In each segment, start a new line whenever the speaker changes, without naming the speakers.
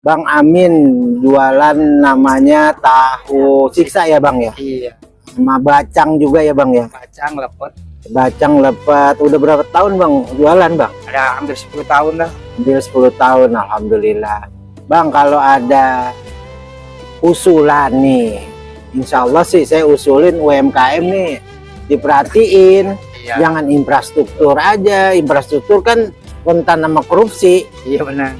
Bang Amin jualan namanya tahu siksa ya Bang ya?
Iya,
Sama bacang juga ya Bang ya?
kacang lepot.
Bacang lepat. Udah berapa tahun Bang jualan Bang?
Ada hampir 10 tahun lah.
Hampir 10 tahun, Alhamdulillah. Bang, kalau ada usulan nih, insya Allah sih saya usulin UMKM nih diperhatiin.
Iya,
Jangan infrastruktur aja. Infrastruktur kan rentan sama korupsi.
iya benar.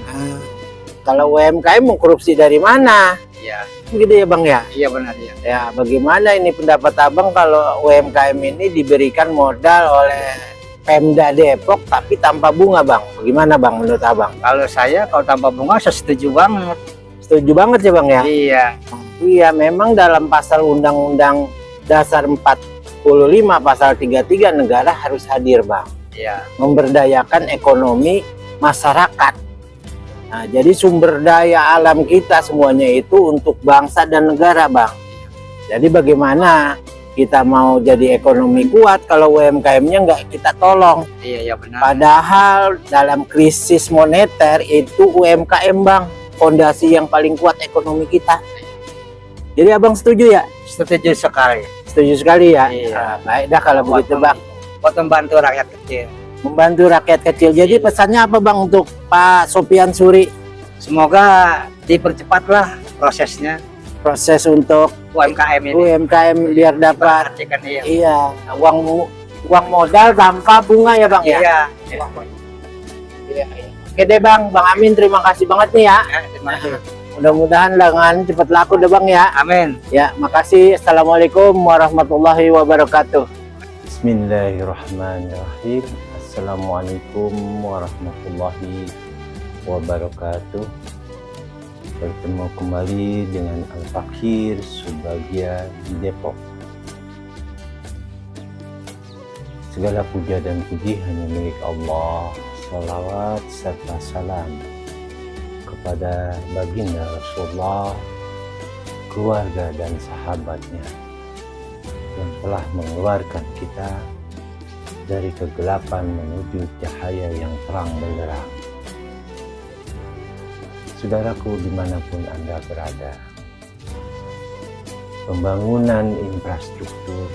Kalau UMKM mau korupsi dari mana?
Iya,
Begitu ya Bang ya?
iya benar ya.
Ya, bagaimana ini pendapat Abang kalau UMKM ini diberikan modal oleh Pemda Depok tapi tanpa bunga Bang? Bagaimana Bang menurut Abang?
Kalau saya kalau tanpa bunga saya setuju banget.
Setuju banget ya Bang ya?
Iya,
Iya, memang dalam pasal Undang-Undang Dasar 45 pasal 33 negara harus hadir Bang.
iya,
Memberdayakan ekonomi masyarakat. Nah, jadi sumber daya alam kita semuanya itu untuk bangsa dan negara Bang. Jadi bagaimana kita mau jadi ekonomi kuat kalau UMKM-nya nggak kita tolong?
iya benar.
Padahal dalam krisis moneter itu UMKM Bang, fondasi yang paling kuat ekonomi kita. Jadi Abang setuju ya?
Setuju sekali.
Setuju sekali ya?
Iya.
Nah, baik dah kalau begitu Bang.
Buat membantu rakyat kecil.
Membantu rakyat kecil. Jadi pesannya apa Bang untuk Pak Sofian Suri?
Semoga dipercepatlah prosesnya
Proses untuk
UMKM ini.
UMKM biar dapat
Perhatikan iya.
iya uang modal tanpa bunga ya Bang ya?
Iya.
Iya. Oke deh Bang, Bang Amin terima kasih banget nih ya.
Terima kasih.
Mudah-mudahan dagangan cepat laku deh Bang ya.
Amin.
Ya, makasih. Assalamualaikum warahmatullahi wabarakatuh. Bismillahirrahmanirrahim. Assalamualaikum warahmatullahi wabarakatuh. Bertemu kembali dengan Al-Fakir Subagya di Depok. Segala puja dan puji hanya milik Allah. Salawat serta salam kepada baginda Rasulullah, keluarga dan sahabatnya yang telah mengeluarkan kita dari kegelapan menuju cahaya yang terang benderang. Saudaraku dimanapun Anda berada, pembangunan infrastruktur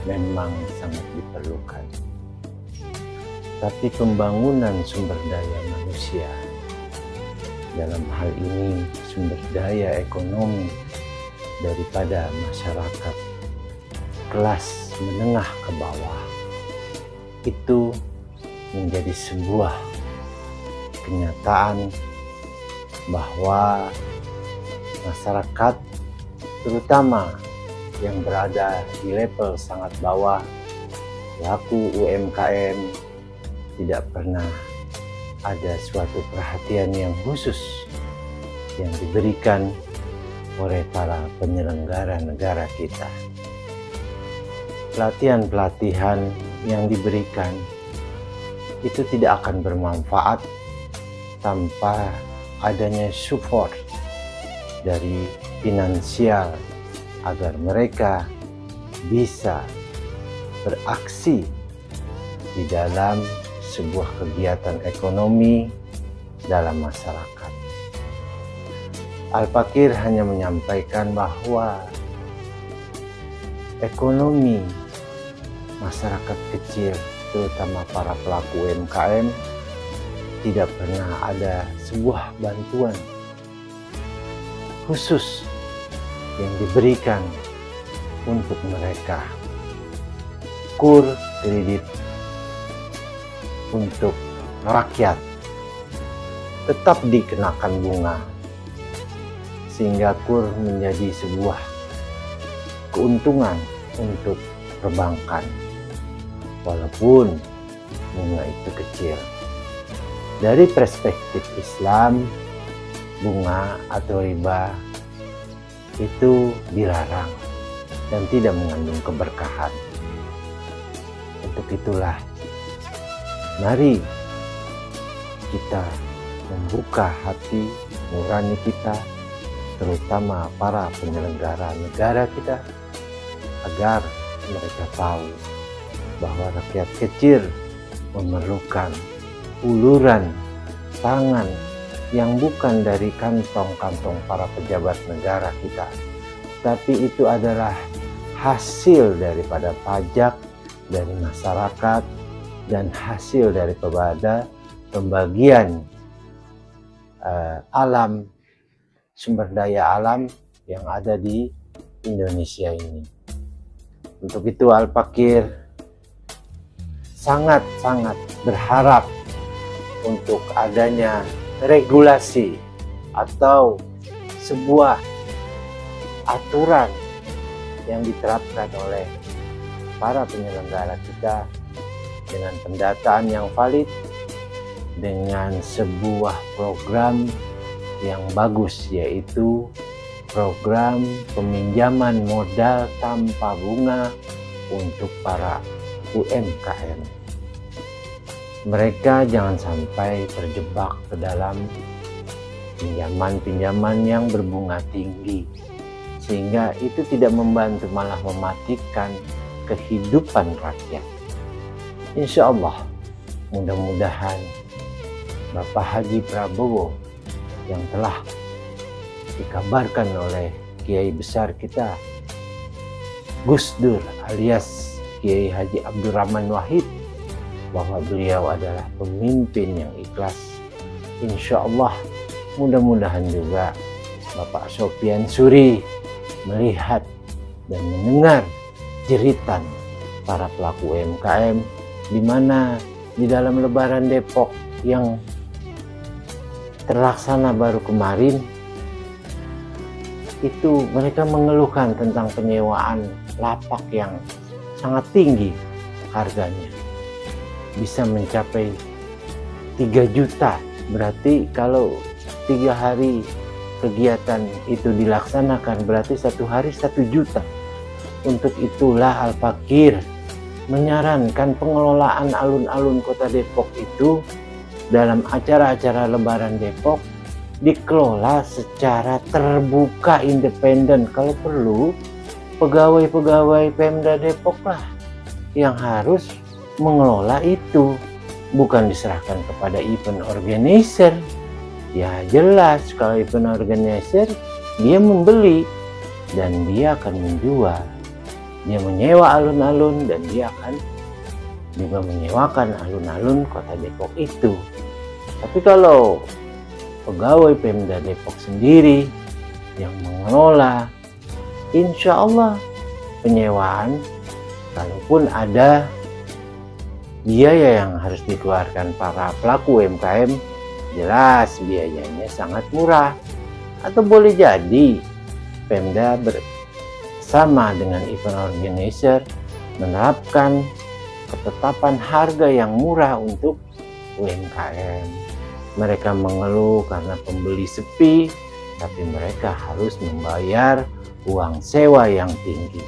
memang sangat diperlukan. Tapi pembangunan sumber daya manusia, dalam hal ini sumber daya ekonomi daripada masyarakat kelas menengah ke bawah, itu menjadi sebuah kenyataan bahwa masyarakat terutama yang berada di level sangat bawah, pelaku UMKM, tidak pernah ada suatu perhatian yang khusus yang diberikan oleh para penyelenggara negara kita. Pelatihan-pelatihan yang diberikan itu tidak akan bermanfaat tanpa adanya support dari finansial agar mereka bisa beraksi di dalam sebuah kegiatan ekonomi dalam masyarakat. Al-Fakir hanya menyampaikan bahwa ekonomi masyarakat kecil, terutama para pelaku UMKM, tidak pernah ada sebuah bantuan khusus yang diberikan untuk mereka. KUR, kredit untuk rakyat, tetap dikenakan bunga, sehingga KUR menjadi sebuah keuntungan untuk perbankan, walaupun bunga itu kecil. Dari perspektif Islam, bunga atau riba itu dilarang dan tidak mengandung keberkahan. Untuk itulah, mari kita membuka hati nurani kita, terutama para penyelenggara negara kita, agar mereka tahu bahwa rakyat kecil memerlukan uluran tangan yang bukan dari kantong-kantong para pejabat negara kita, tapi itu adalah hasil daripada pajak dari masyarakat dan hasil daripada pembagian alam, sumber daya alam yang ada di Indonesia ini. Untuk itu Al-Fakir sangat-sangat berharap untuk adanya regulasi atau sebuah aturan yang diterapkan oleh para penyelenggara kita dengan pendataan yang valid, dengan sebuah program yang bagus, yaitu program peminjaman modal tanpa bunga untuk para UMKM. Mereka jangan sampai terjebak ke dalam pinjaman-pinjaman yang berbunga tinggi, sehingga itu tidak membantu, malah mematikan kehidupan rakyat. Insya Allah, mudah-mudahan Bapak Haji Prabowo yang telah dikabarkan oleh Kiai besar kita Gus Dur alias Kiai Haji Abdurrahman Wahid, bahwa beliau adalah pemimpin yang ikhlas. Insya Allah mudah-mudahan juga Bapak Sopyan Suri melihat dan mendengar jeritan para pelaku UMKM, di mana di dalam Lebaran Depok yang terlaksana baru kemarin itu mereka mengeluhkan tentang penyewaan lapak yang sangat tinggi harganya, bisa mencapai 3 juta. Berarti kalau 3 hari kegiatan itu dilaksanakan, berarti 1 hari 1 juta. Untuk itulah Al-Fakir menyarankan pengelolaan alun-alun kota Depok itu dalam acara-acara Lebaran Depok dikelola secara terbuka, independen. Kalau perlu pegawai-pegawai Pemda Depok lah yang harus mengelola itu, bukan diserahkan kepada event organizer. Ya jelas kalau event organizer dia membeli dan dia akan menjual, dia menyewa alun-alun dan dia akan juga menyewakan alun-alun kota Depok itu. Tapi kalau pegawai Pemda Depok sendiri yang mengelola, insya Allah penyewaan, kalaupun ada biaya yang harus dikeluarkan para pelaku UMKM, jelas biayanya sangat murah. Atau boleh jadi Pemda bersama dengan event organizer menerapkan ketetapan harga yang murah untuk UMKM. Mereka mengeluh karena pembeli sepi, tapi mereka harus membayar uang sewa yang tinggi.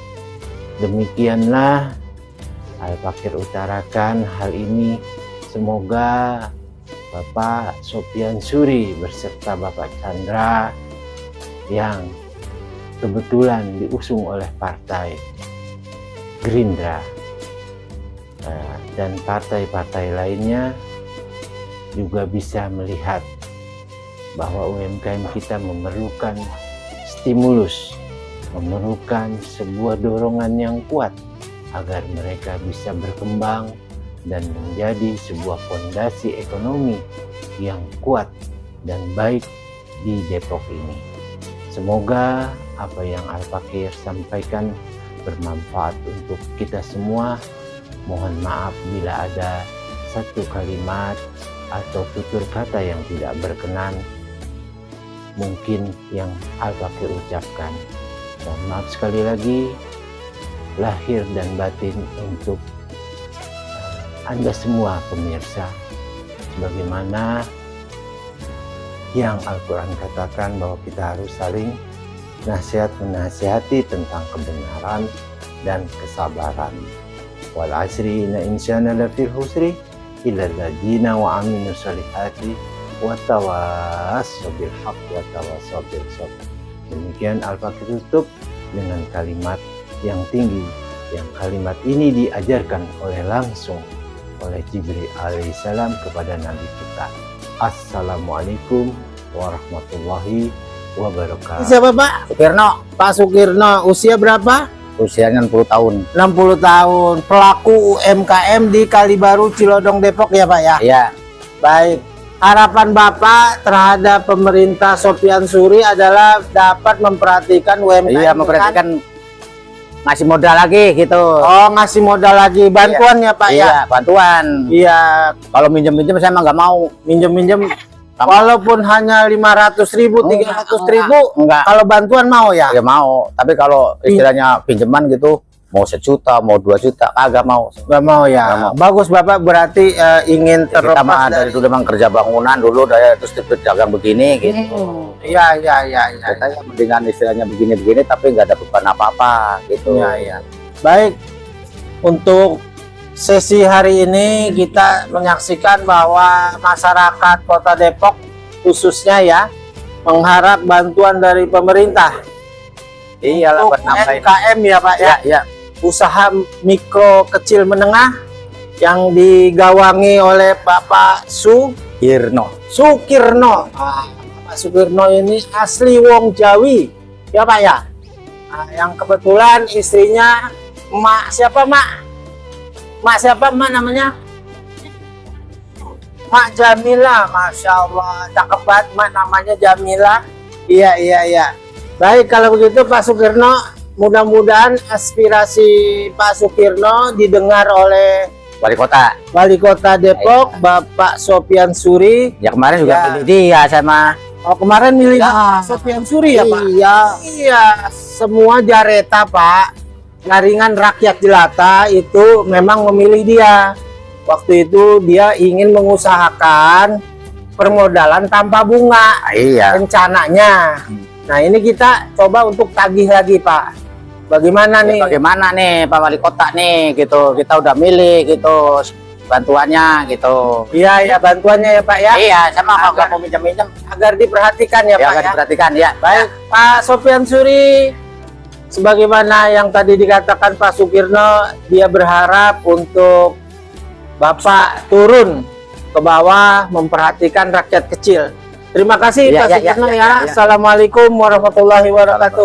Demikianlah Al-Fakir utarakan hal ini. Semoga Bapak Sopyan Suri beserta Bapak Chandra yang kebetulan diusung oleh partai Gerindra dan partai-partai lainnya juga bisa melihat bahwa UMKM kita memerlukan stimulus, memerlukan sebuah dorongan yang kuat agar mereka bisa berkembang dan menjadi sebuah fondasi ekonomi yang kuat dan baik di Depok ini. Semoga apa yang Al-Fakir sampaikan bermanfaat untuk kita semua. Mohon maaf bila ada satu kalimat atau tutur kata yang tidak berkenan mungkin yang Al-Fakir ucapkan. Dan maaf sekali lagi lahir dan batin untuk Anda semua pemirsa, sebagaimana yang Al-Quran katakan bahwa kita harus saling nasihat-menasihati tentang kebenaran dan kesabaran. Wal asri inna insana lafil husri illa alladzina wa aminu salihati wa tawassaw bil haqq wa tawassaw bil sabr. Demikian Al-Fakir tutup dengan kalimat yang tinggi, yang kalimat ini diajarkan langsung oleh Jibril alaihissalam kepada Nabi kita. Assalamualaikum
warahmatullahi wabarakatuh.
Siapa Pak?
Sukirno,
Pak Sukirno, usia berapa?
usianya 60 tahun.
60 tahun, pelaku UMKM di Kalibaru, Cilodong, Depok ya Pak ya?
Iya,
Baik, harapan Bapak terhadap pemerintah Sopyan Suri adalah dapat memperhatikan UMKM.
iya memperhatikan ngasih modal lagi gitu.
Oh, ngasih modal lagi, bantuan ya Pak ya?
Iya, bantuan.
Iya,
Kalau minjem-minjem saya mah nggak mau.
minjem-minjem walaupun hanya 500.000, 300.000,
Enggak.
kalau bantuan mau ya?
Ya mau, tapi kalau istilahnya pinjaman gitu mau 1 juta, mau 2 juta, kagak mau.
Nggak mau ya?
Nggak mau.
Bagus Bapak, berarti ingin
Kita
terlepas
mah dari dulu memang kerja bangunan dulu, dari terus dagang begini gitu.
Iya, iya, iya, iya.
Kita ya mendingan istilahnya begini-begini tapi nggak ada beban apa-apa gitu.
Iya, iya. Baik, untuk sesi hari ini kita menyaksikan bahwa masyarakat Kota Depok khususnya ya mengharap bantuan dari pemerintah.
Iyalah
Untuk
buat nambahin.
UMKM ya Pak ya,
Ya,
usaha mikro kecil menengah yang digawangi oleh Bapak
Sukirno.
Sukirno. Bapak Sukirno ini asli Wong Jawi ya Pak ya. Yang kebetulan istrinya Mak siapa Mak? Mak siapa Mak namanya? Mak Jamila, Masya Allah, cakep banget Mak, namanya Jamila. Iya, iya, iya. Baik, kalau begitu Pak Sukirno, mudah-mudahan aspirasi Pak Sukirno didengar oleh
Wali kota.
Wali Kota Depok, Bapak Sopyan Suri.
Ya kemarin juga
Ya.
pilih dia sama.
Oh, kemarin milih
Ya.
Bapak Sopyan Suri ya Pak?
Iya.
Iya, semua jareta Pak, jaringan rakyat jelata itu memang memilih dia. Waktu itu dia ingin mengusahakan permodalan tanpa bunga
Iya.
rencananya. Nah ini kita coba untuk tagih lagi Pak. Bagaimana
Ya,
nih?
bagaimana nih Pak Wali Kota nih gitu. Kita udah milih gitu bantuannya gitu.
Iya ya bantuannya ya Pak ya.
Iya, sama kalau
Agar-
nggak mau minjem-minjem
Agar diperhatikan ya
ya
Pak
akan
ya.
diperhatikan ya.
Baik Pak Sopyan Suri, sebagaimana yang tadi dikatakan Pak Sukirno, dia berharap untuk Bapak turun ke bawah memperhatikan rakyat kecil. Terima kasih
Iya,
Pak
iya,
Sukirno
iya,
ya.
iya.
Assalamualaikum warahmatullahi wabarakatuh.